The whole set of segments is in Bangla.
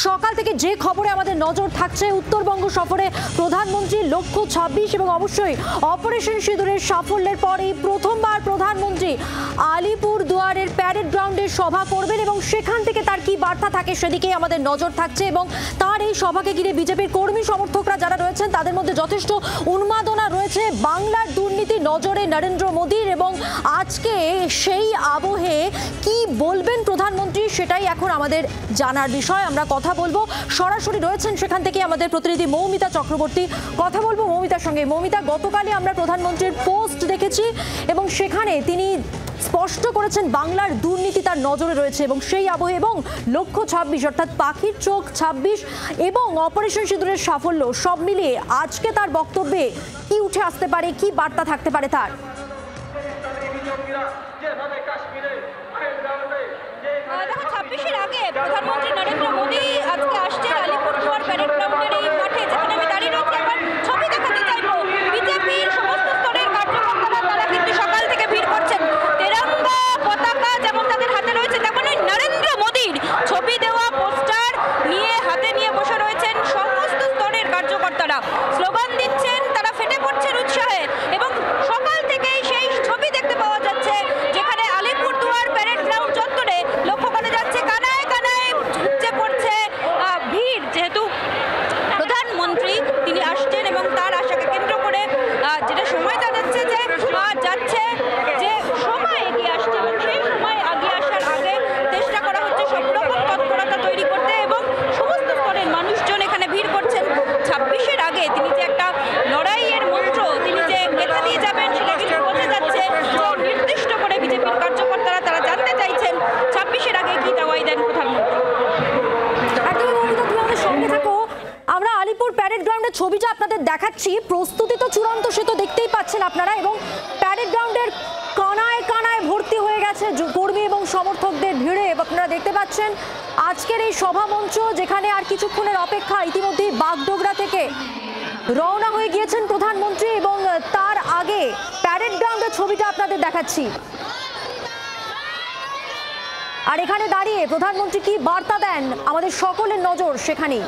সকাল থেকে যে খবরে আমাদের নজর থাকছে উত্তরবঙ্গ সফরে প্রধানমন্ত্রী লক্ষ্য 26 এবং অবশ্যই অপারেশন সিঁদুরের সাফল্যের পরেই প্রথমবার প্রধানমন্ত্রী আলিপুর দুয়ারের প্যারেড গ্রাউন্ডে সভা করবেন এবং সেখান থেকে তার কি বার্তা থাকে সেদিকে আমাদের নজর থাকছে। এবং তার এই সভাকে ঘিরে বিজেপির কর্মী সমর্থকরা যারা রয়েছেন তাদের মধ্যে যথেষ্ট উন্মাদনা রয়েছে। বাংলার দুর্নীতি নজরে নরেন্দ্র মোদীর এবং আজকে সেই আবহে কি বলবেন প্রধানমন্ত্রী সেটাই এখন আমাদের জানার বিষয়। আমরা কথা বলবো, সরাসরি রয়েছেন সেখান থেকে আমাদের প্রতিনিধি মৌমিতা চক্রবর্তী। কথা বলবো মৌমিতার সঙ্গে। মৌমিতা, গতকালই আমরা প্রধানমন্ত্রীর পোস্ট দেখেছি এবং সেখানে তিনি স্পষ্ট করেছেন বাংলার দুর্নীতি তার নজরে রয়েছে এবং সেই আবহে এবং লক্ষ্য 26 অর্থাৎ পাখির চোখ 26 এবং অপারেশন সিঁদুরের সাফল্য সব মিলিয়ে আজকে তার বক্তব্যে কি উঠে আসতে পারে, কি বার্তা থাকতে পারে তার? দেখো, 26-এর আগে প্রধানমন্ত্রী নরেন্দ্র মোদী আজকে আসছেন আলিপুরদুয়ার প্যারেড গ্রাউন্ডের এই মাঠে, যেখানে আমি দাঁড়িয়ে রয়েছি। আবার ছবি দেখাতে চাইবো, বিজেপির সমস্ত স্তরের কার্যকর্তারা তারা কিন্তু সকাল থেকে ভিড় করছেন। তেরঙ্গা পতাকা যেমন তাদের হাতে রয়েছে, তেমনই নরেন্দ্র মোদীর ছবি দেওয়া পোস্টার নিয়ে হাতে নিয়ে বসে রয়েছেন সমস্ত স্তরের কার্যকর্তারা। স্লোগান দিচ্ছেন, তারা ফেটে পড়ছেন উৎসাহে এবং সকাল থেকেই সেই ছবি দেখতে পাওয়া যাচ্ছে, যেখানে আলিপুরদুয়ার প্যারেড গ্রাউন্ড চত্বরে লক্ষ্য করা যাচ্ছে কানায় কানায় উপচে পড়ছে ভিড়। যেহেতু প্রধানমন্ত্রী তিনি আসছেন এবং তার আশাকে কেন্দ্র করে যেটা সময় জানাচ্ছে যে যাচ্ছে যে সময় এগিয়ে আসছে এবং সেই সময় এগিয়ে আসার আগে চেষ্টা করা হচ্ছে সব রকম তৎপরতা তৈরি করতে এবং সমস্ত স্তরের মানুষজন এখানে ভিড় করছেন। 26-এর আগে তিনি যে একটা লড়াইয়ের মন্ত্র তিনি যে গেঁথে দিয়ে যাবেন সেটা কিন্তু বোঝা যাচ্ছে। নির্দিষ্ট করে বিজেপির কার্যকর্তারা তারা জানতে চাইছেন 26-এর আগে কি দাওয়াই দেন প্রধানমন্ত্রী। একদমই মৌমিতা, তুমি আমাদের সঙ্গে থাকো। আমরা আলিপুর প্যারেড গ্রাউন্ডের ছবিটা আপনাদের দেখাচ্ছি। প্রস্তুতি তো চূড়ান্ত, সে তো দেখতেই পাচ্ছেন আপনারা, এবং প্যারেড গ্রাউন্ডের কানায় কানায় ভর্তি হয়ে গেছে কর্মী এবং সমর্থকদের ভিড়ে। আপনারা দেখতে পাচ্ছেন আজকের এই সভামঞ্চ, যেখানে আর কিছুক্ষণের অপেক্ষা। ইতিমধ্যেই বাগডোগরা থেকে রওনা হয়ে গিয়েছেন প্রধানমন্ত্রী এবং তার আগে প্যারেড গ্রাউন্ডের ছবিটা আপনাদের দেখাচ্ছি। আর এখানে দাঁড়িয়ে প্রধানমন্ত্রী কি বার্তা দেন আমাদের সকলের নজর সেখানেই।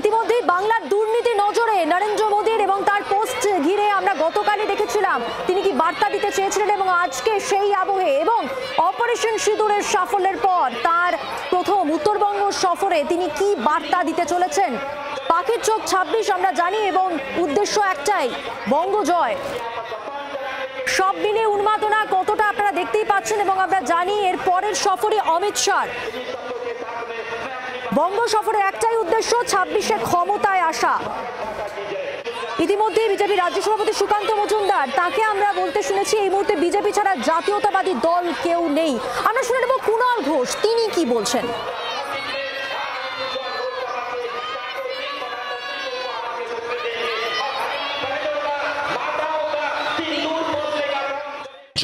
ইতিমধ্যেই বাংলার দুর্নীতি নজরে নরেন্দ্র মোদীর এবং তার পোস্ট ঘিরে আমরা গতকালই দেখেছিলাম তিনি কি বার্তা দিতে চেয়েছিলেন এবং আজকে সেই আবহে এবং অপারেশন সিঁদুরের সাফল্যের পর তার প্রথম উত্তরবঙ্গ সফরে তিনি কি বার্তা দিতে চলেছেন। পাখির চোখ 26 আমরা জানি এবং উদ্দেশ্য একটাই, বঙ্গ জয়। সব মিলে উন্মাদনা কতটা আপনারা দেখতেই পাচ্ছেন এবং আমরা জানি এর পরের সফরে অমিত শাহ। বঙ্গ সফরের একটাই উদ্দেশ্য 26-এ ক্ষমতায় আসা। ইতিমধ্যে বিজেপি রাজ্য সভাপতি সুকান্ত মজুমদার, তাকে আমরা বলতে শুনেছি এই মুহূর্তে বিজেপি ছাড়া জাতীয়তাবাদী দল কেউ নেই। আমরা শুনে নেব কুণাল ঘোষ তিনি কি বলছেন।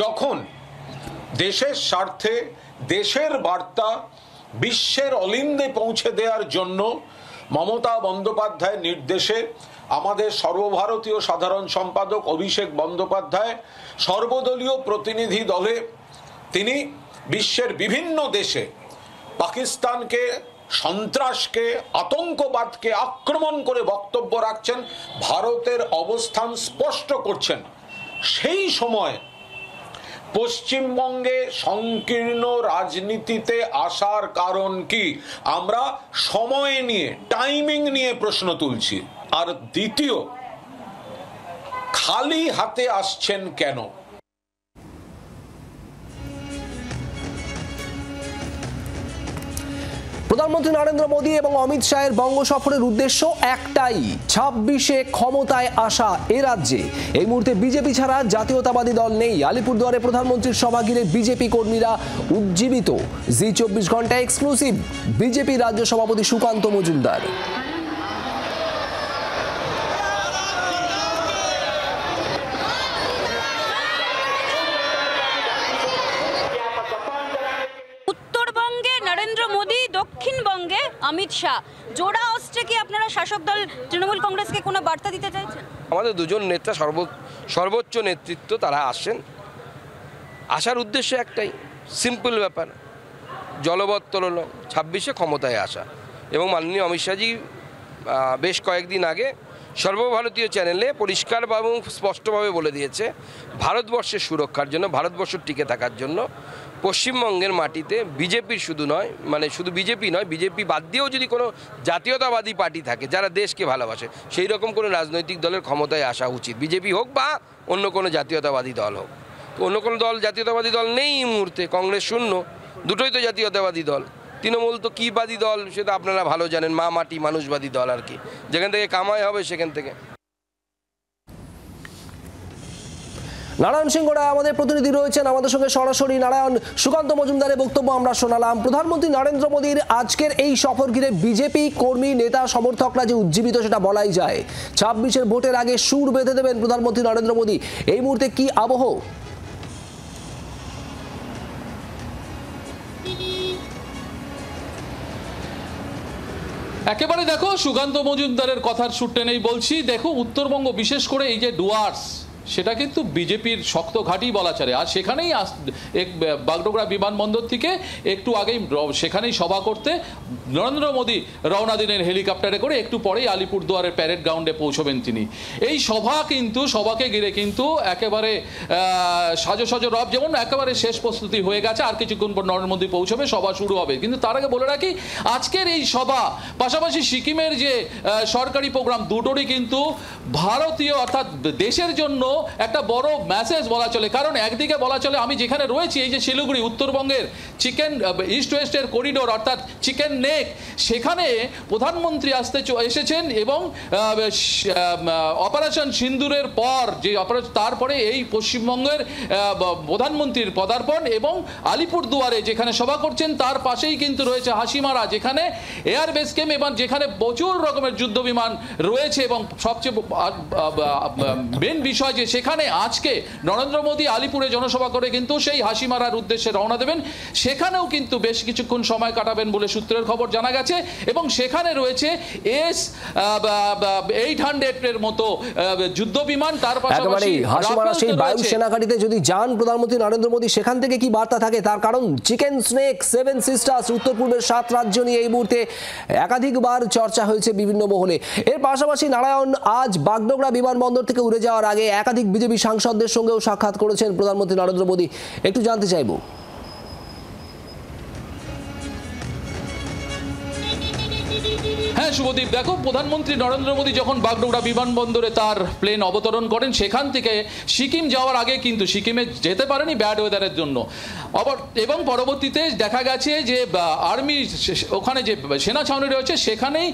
যখন দেশের স্বার্থে দেশের বার্তা বিশ্বের অলিন্দে পৌঁছে দেওয়ার জন্য মমতা বন্দ্যোপাধ্যায়ের নির্দেশে আমাদের সর্বভারতীয় সাধারণ সম্পাদক অভিষেক বন্দ্যোপাধ্যায় সর্বদলীয় প্রতিনিধি দলে তিনি বিশ্বের বিভিন্ন দেশে পাকিস্তানকে, সন্ত্রাসকে, আতঙ্কবাদকে আক্রমণ করে বক্তব্য রাখছেন, ভারতের অবস্থান স্পষ্ট করছেন। সেই সময় পশ্চিমবঙ্গে সংকীর্ণ রাজনীতিতে আসার কারণ কি, আমরা সময় নিয়ে, টাইমিং নিয়ে প্রশ্ন তুলছি। আর দ্বিতীয়, খালি হাতে আসছেন কেন? প্রধানমন্ত্রী নরেন্দ্র মোদী এবং অমিত শাহের বঙ্গ সফরের উদ্দেশ্য একটাই, 26-এ ক্ষমতায় আসা এ রাজ্যে। এই মুহূর্তে বিজেপি ছাড়া জাতীয়তাবাদী দল নেই। আলিপুরদুয়ারে প্রধানমন্ত্রীর সভা ঘিরে বিজেপি কর্মীরা উজ্জীবিত। জি 24 ঘন্টা এক্সক্লুসিভ বিজেপি রাজ্য সভাপতি সুকান্ত মজুমদার। দক্ষিণবঙ্গে অমিত শাহ, জোড়া অস্ত্রে কি আপনারা শাসক দল তৃণমূল কংগ্রেসকে কোনো বার্তা দিতে চাইছেন? আমাদের দুজন নেতা সর্বোচ্চ নেতৃত্ব তারা আসেন আসার উদ্দেশ্য একটাই, সিম্পল ব্যাপার, জলবত্তলন, 26-এ ক্ষমতায় আসা। এবং মাননীয় অমিত শাহজি বেশ কয়েকদিন আগে সর্বভারতীয় চ্যানেলে পরিষ্কার এবং স্পষ্টভাবে বলে দিয়েছে, ভারতবর্ষের সুরক্ষার জন্য, ভারতবর্ষ টিকে থাকার জন্য পশ্চিমবঙ্গের মাটিতে বিজেপির শুধু নয়, মানে শুধু বিজেপি নয়, বিজেপি বাদ দিয়েও যদি কোনো জাতীয়তাবাদী পার্টি থাকে যারা দেশকে ভালোবাসে, সেই রকম কোনো রাজনৈতিক দলের ক্ষমতায় আসা উচিত, বিজেপি হোক বা অন্য কোনো জাতীয়তাবাদী দল হোক। তো অন্য কোনো দল, জাতীয়তাবাদী দল নেই এই মুহূর্তে, কংগ্রেস শূন্য, দুটোই তো জাতীয়তাবাদী দল। তৃণমূল তো কী বাদী দল সেটা আপনারা ভালো জানেন, মা মাটি মানুষবাদী দল আর কি, যেখান থেকে কামাই হবে সেখান থেকে। নারায়ণ সিংহ রায় আমাদের প্রতিনিধি রয়েছেন আমাদের সঙ্গে সরাসরি। নারায়ণ, সুকান্ত মজুমদারের বক্তব্য আমরা শোনালাম। প্রধানমন্ত্রী নরেন্দ্র মোদীর আজকের এই সফর ঘিরে বিজেপি কর্মী, নেতা, সমর্থকরা যে উজ্জীবিত সেটা বলাই যায়। 26-এর ভোটের আগে সুর বেঁধে দেবেন প্রধানমন্ত্রী নরেন্দ্র মোদী, এই মুহূর্তে কি আবহ? একেবারে দেখো, সুকান্ত মজুমদারের কথার সুর টেনেই বলছি। দেখো, উত্তরবঙ্গ বিশেষ করে এই যে ডুয়ার্স, সেটা কিন্তু বিজেপির শক্ত ঘাঁটি বলা চলে। আর সেখানেই বাগডোগরা বিমানবন্দর থেকে একটু আগেই সেখানেই সভা করতে নরেন্দ্র মোদী রওনা দিলেন হেলিকপ্টারে করে। একটু পরেই আলিপুরদুয়ারের প্যারেড গ্রাউন্ডে পৌঁছবেন তিনি। এই সভাকে ঘিরে কিন্তু একেবারে সাজো রব, যেমন একেবারে শেষ প্রস্তুতি হয়ে গেছে। আর কিছুক্ষণ পর নরেন্দ্র মোদী পৌঁছবে, সভা শুরু হবে। কিন্তু তার আগে বলে রাখি, আজকের এই সভা পাশাপাশি সিকিমের যে সরকারি প্রোগ্রাম, দুটোরই কিন্তু ভারতীয় অর্থাৎ দেশের জন্য একটা বড় মেসেজ বলা চলে। কারণ একদিকে বলা চলে, আমি যেখানে রয়েছি এই যে শিলিগুড়ি, উত্তরবঙ্গের চিকেন ইস্ট ওয়েস্টের করিডোর অর্থাৎ চিকেন নেক, সেখানে প্রধানমন্ত্রী এসেছেন এবং অপারেশন সিন্দুরের পর যে তারপরে এই পশ্চিমবঙ্গের প্রধানমন্ত্রীর পদার্পণ এবং আলিপুরদুয়ারে যেখানে সভা করছেন তার পাশেই কিন্তু রয়েছে হাসিমারা, যেখানে এয়ার বেস ক্যাম্প এবং যেখানে প্রচুর রকমের যুদ্ধ বিমান রয়েছে। এবং সবচেয়ে মেন বিষয় যে সেখানে আজকে নরেন্দ্র মোদী আলিপুরে জনসভা করে কিন্তু সেই হাসিমারার উদ্দেশ্যে রওনা দেবেন। সেখানেও কিন্তু বেশ কিছুক্ষণ সময় কাটাবেন বলে সূত্রের খবর জানা গেছে। এবং সেখানে রয়েছে S-800 এর মতো যুদ্ধ বিমান, তার পাশাপাশি হাসিমারা সেই বায়ু সেনাঘাটিতে যদি যান প্রধানমন্ত্রী নরেন্দ্র মোদী, সেখান থেকে কি বার্তা থাকে? তার কারণ চিকেন স্নেক, 7 সিস্টার্স, উত্তর পূর্বের 7 রাজ্য নিয়ে এই মুহূর্তে একাধিকবার চর্চা হয়েছে বিভিন্ন মহলে। এর পাশাপাশি নারায়ণ, আজ বাগডোগরা বিমানবন্দর থেকে উড়ে যাওয়ার আগে একাধিক বিজেপি সাংসদদের সঙ্গেও সাক্ষাৎ করেছেন প্রধানমন্ত্রী নরেন্দ্র মোদী। একটু জানতে চাইব। হ্যাঁ শুভদীপ, দেখো, প্রধানমন্ত্রী নরেন্দ্র মোদী যখন বাগডোগরা বিমানবন্দরে তার প্লেন অবতরণ করেন, সেখান থেকে সিকিম যাওয়ার আগে কিন্তু সিকিমে যেতে পারেনি ব্যাড ওয়েদারের জন্য। এবং পরবর্তীতে দেখা গেছে যে আর্মি ওখানে যে সেনা ছাউনি রয়েছে সেখানেই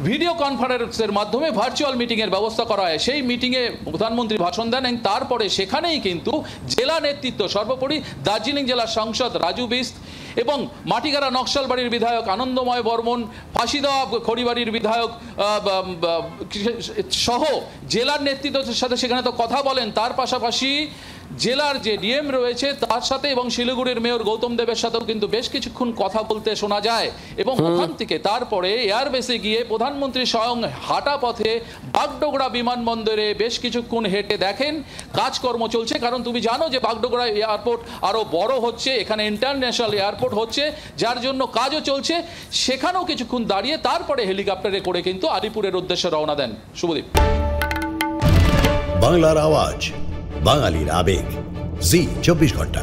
ভিডিও কনফারেন্সের মাধ্যমে ভার্চুয়াল মিটিংয়ের ব্যবস্থা করা হয়। সেই মিটিংয়ে প্রধানমন্ত্রী ভাষণ দেন এবং তারপরে সেখানেই কিন্তু জেলা নেতৃত্ব, সর্বোপরি দার্জিলিং জেলার সাংসদ রাজু বিস্ত এবং মাটিগাড়া নকশালবাড়ির বিধায়ক আনন্দময় বর্মন, ফাঁসিদেওয়া খড়িবাড়ির বিধায়ক সহ জেলার নেতৃত্বের সাথে সেখানে তো কথা বলেন। তার পাশাপাশি জেলার যে ডিএম রয়েছে তার সাথে এবং শিলিগুড়ির মেয়র গৌতম দেবের সাথেও কিন্তু বেশ কিছুক্ষণ কথা বলতে শোনা যায়। এবং ওখান থেকে তারপরে এয়ারবেসে গিয়ে প্রধানমন্ত্রী স্বয়ং হাঁটা পথে বাগডোগরা বিমানবন্দরে বেশ কিছুক্ষণ হেঁটে দেখেন কাজকর্ম চলছে। কারণ তুমি জানো যে বাগডোগরা এয়ারপোর্ট আরও বড় হচ্ছে, এখানে ইন্টারন্যাশনাল এয়ারপোর্ট হচ্ছে, যার জন্য কাজও চলছে। সেখানেও কিছুক্ষণ দাঁড়িয়ে তারপরে হেলিকপ্টারে করে কিন্তু আলিপুরের উদ্দেশ্যে রওনা দেন। শুভদীপ। বাংলার আওয়াজ, বাঙালির আবেগ, জি 24 ঘন্টা।